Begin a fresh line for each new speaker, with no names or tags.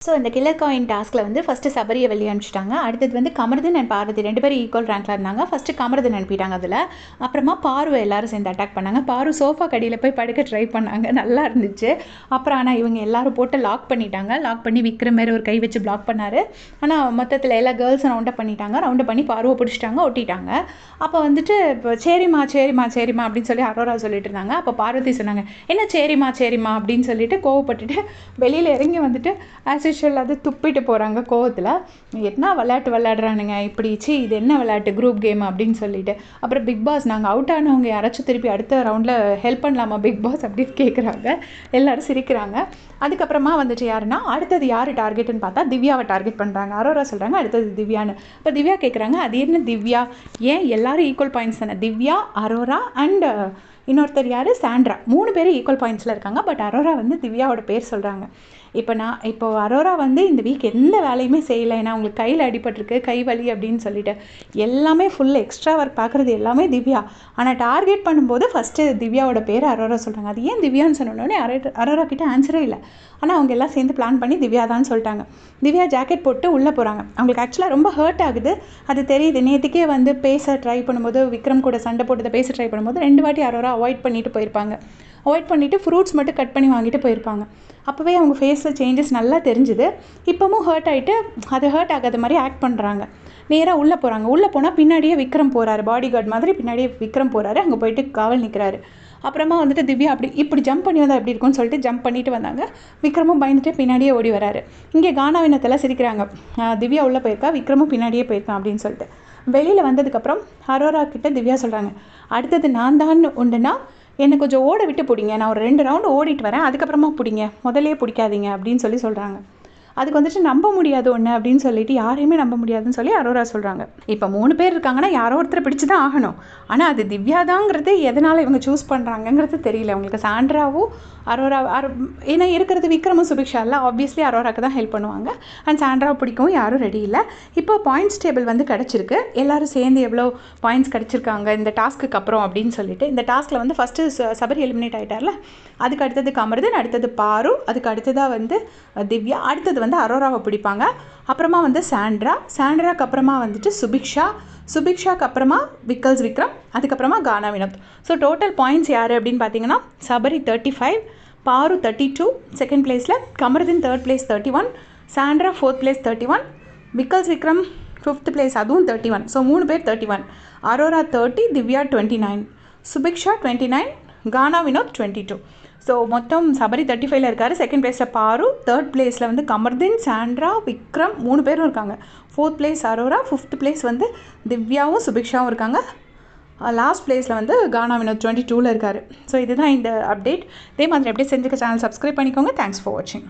So இந்த killer coin டாஸ்கில் வந்து ஃபஸ்ட்டு சபரியை வெளியே அனுப்பிச்சிட்டாங்க. அடுத்தது வந்து கமருதன் அண்ட் பார்வதி 2 பேரும் ஈக்குவல் ரேங்க்ல இருந்தாங்க. ஃபஸ்ட்டு கமருதன் அனுப்பிட்டாங்க. அதில் அப்புறமா பார்வை எல்லாரும் சேர்ந்து அட்டாக் பண்ணாங்க. பாரு சோஃபா கடியில் போய் படுக்க ட்ரை பண்ணாங்க, நல்லா இருந்துச்சு. அப்புறம் ஆனால் இவங்க எல்லாரும் போட்டு லாக் பண்ணிட்டாங்க. லாக் பண்ணி விக்ரம் மேலே ஒரு கை வச்சு பிளாக் பண்ணார். ஆனால் மொத்தத்தில் எல்லா கேர்ள்ஸும் ரவுண்டப் பண்ணிட்டாங்க. ரவுண்டப் பண்ணி பார்வை பிடிச்சிட்டாங்க, ஒட்டிட்டாங்க. அப்போ வந்துட்டு இப்போ சரிம்மா அப்படின்னு சொல்லி அரோரா சொல்லிட்டு இருந்தாங்க. அப்போ பார்வதி சொன்னாங்க, என்ன சரிம்மா அப்படின்னு சொல்லிட்டு கோவப்பட்டுட்டு வெளியில் இறங்கி வந்துட்டு ஆஸ் யூஷுவல் அது துப்பிட்டு போகிறாங்க கோவத்தில். என்ன விளையாட்டு விளையாடுறானுங்க இப்படி, இது என்ன விளையாட்டு, குரூப் கேம் அப்படின்னு சொல்லிட்டு. அப்புறம் பிக் பாஸ், நாங்கள் அவுட் ஆனவங்க யாராச்சும் திருப்பி அடுத்த ரவுண்டில் ஹெல்ப் பண்ணலாமா பிக் பாஸ் அப்படின்னு கேட்குறாங்க. எல்லோரும் சிரிக்கிறாங்க. அதுக்கப்புறமா வந்துட்டு யாருன்னா அடுத்தது யார் டார்கெட்டுன்னு பார்த்தா திவ்யாவை டார்கெட் பண்ணுறாங்க. அரோரா சொல்கிறாங்க அடுத்தது திவ்யான்னு. இப்போ திவ்யா கேட்குறாங்க, அது என்ன திவ்யா, ஏன் எல்லாரும் ஈக்குவல் பாயிண்ட்ஸ் தானே, திவ்யா, அரோரா அண்ட் இன்னொருத்தர் யார், சாண்ட்ரா, 3 பேரும் ஈக்குவல் பாயிண்ட்ஸில் இருக்காங்க. பட் அரோரா வந்து திவ்யாவோட பேர் சொல்கிறாங்க. இப்போ அரோரா வந்து இந்த வீக் எந்த வேலையுமே செய்யலை, ஏன்னா அவங்களுக்கு கையில் அடிபட்டிருக்கு, கை வலி அப்படின்னு சொல்லிட்டு எல்லாமே ஃபுல் எக்ஸ்ட்ரா ஒர்க் பார்க்குறது எல்லாமே திவ்யா. ஆனால் டார்கெட் பண்ணும்போது ஃபஸ்ட்டு திவ்யாவோட பேர் அரோரா சொல்கிறாங்க. அது ஏன் திவ்யான்னு சொன்னோடனே அரோரா கிட்ட ஆன்சரே இல்லை. ஆனால் அவங்க எல்லாம் சேர்ந்து பிளான் பண்ணி திவ்யா தான் சொல்லிட்டாங்க. திவ்யா ஜாக்கெட் போட்டு உள்ளே போகிறாங்க. அவங்களுக்கு ஆக்சுவலாக ரொம்ப ஹர்ட் ஆகுது, அது தெரியுது. நேற்றுக்கே வந்து பேச ட்ரை பண்ணும்போது, விக்ரம் கூட சண்டை போட்டு பேச ட்ரை பண்ணும்போது 2 வாட்டி அரோரா அவாய்ட் பண்ணிட்டு போயிருப்பாங்க. அவாய்ட் பண்ணிவிட்டு ஃப்ரூட்ஸ் மட்டும் கட் பண்ணி வாங்கிட்டு போயிருப்பாங்க. அப்போவே அவங்க ஃபேஸில் சேஞ்சஸ் நல்லா தெரிஞ்சுது. இப்போவும் ஹர்ட் ஆகிட்டு அது ஹர்ட் ஆகாத மாதிரி ஆக்ட் பண்ணுறாங்க. நேராக உள்ளே போகிறாங்க. உள்ளே போனால் பின்னாடியே விக்ரம் போகிறாரு, பாடி கார்டு மாதிரி பின்னாடியே விக்ரம் போகிறாரு. அங்கே போயிட்டு காவல் நிற்கிறாரு. அப்புறமா வந்துட்டு திவ்யா இப்படி ஜம்ப் பண்ணி வந்தால் எப்படி இருக்கும்னு சொல்லிட்டு ஜம்ப் பண்ணிட்டு வந்தாங்க. விக்ரமும் பயந்துட்டு பின்னாடியே ஓடி வராரு. இங்கே கானாவினத்தெல்லாம் சிரிக்கிறாங்க, திவ்யா உள்ளே போயிருக்கா, விக்ரமும் பின்னாடியே போயிருக்கான் அப்படின்னு சொல்லிட்டு. வெளியில் வந்ததுக்கப்புறம் அரோரா கிட்ட திவ்யா சொல்கிறாங்க, அடுத்தது நான் தான் உண்டுன்னா என்னை கொஞ்சம் ஓட விட்டு பிடிங்க, நான் ஒரு 2 ரவுண்டு ஓடிட்டு வரேன், அதுக்கப்புறமா பிடிங்க, முதலே பிடிக்காதீங்க அப்படின்னு சொல்கிறாங்க. அதுக்கு வந்துட்டு நம்ப முடியாது ஒன்று அப்படின்னு சொல்லிட்டு யாரையுமே நம்ப முடியாதுன்னு சொல்லி அரோரா சொல்கிறாங்க. இப்போ 3 பேர் இருக்காங்கன்னா யாரோ ஒருத்தரை பிடிச்சி தான் ஆகணும். ஆனால் அது திவ்யா தாங்கிறது எதனால் இவங்க சூஸ் பண்ணுறாங்கங்கிறது தெரியல. அவங்களுக்கு சாண்ட்ராவும் அரோரா ஏன்னா இருக்கிறது விக்ரமும் சுபிக்ஷா இல்லை, ஆப்வியஸ்லி அரோராக்கு தான் ஹெல்ப் பண்ணுவாங்க. அண்ட் சாண்ட்ராவை பிடிக்கவும் யாரும் ரெடி இல்லை. இப்போ பாயிண்ட்ஸ் டேபிள் வந்து கிடச்சிருக்கு. எல்லோரும் சேர்ந்து எவ்வளோ பாயிண்ட்ஸ் கிடச்சிருக்காங்க இந்த டாஸ்க்கு அப்புறம் அப்படின்னு சொல்லிட்டு. இந்த டாஸ்கில் வந்து ஃபஸ்ட்டு சபரி எலிமினேட் ஆகிட்டார்ல, அதுக்கு அடுத்தது கமருதன், அடுத்தது பாரு, அதுக்கு அடுத்ததாக வந்து திவ்யா, அடுத்தது வந்து அரோராவை பிடிப்பாங்க. அப்புறமா வந்து சாண்ட்ராக்கு அப்புறமா வந்துட்டு சுபிக்ஷாக்கு அப்புறமா விக்ரம், அதுக்கப்புறமா கானா வினோத். ஸோ டோட்டல் பாயிண்ட்ஸ் யார் அப்படின்னு பார்த்தீங்கன்னா சபரி 35, பாரு 32 செகண்ட் பிளேஸில், Kamarudhan 3rd place 31, Sandra 4th place 31, Vikram 5th place அதுவும் 31. ஸோ 3 பேர் 31. அரோரா 30, திவ்யா 29, சுபிக்ஷா 29, கானா வினோத் 22. ஸோ மொத்தம் சபரி 35ல் இருக்கார். செகண்ட் பிளேஸில் பாரு, 3rd பிளேஸில் வந்து கமருதன், சாண்ட்ரா, விக்ரம் 3 பேரும் இருக்காங்க. 4th place Arora, 5th place வந்து திவ்யாவும் சுபிக்ஷாவும் இருக்காங்க. லாஸ்ட் பிளேஸில் வந்து கானா வினோத் 22ல் இருக்கார். ஸோ இதுதான் இந்த அப்டேட். இதே மாதிரி அப்படியே செஞ்சுக்க சேனல் சப்ஸ்கிரைப் பண்ணிக்கோங்க. தேங்க்ஸ் ஃபார் வாட்சிங்.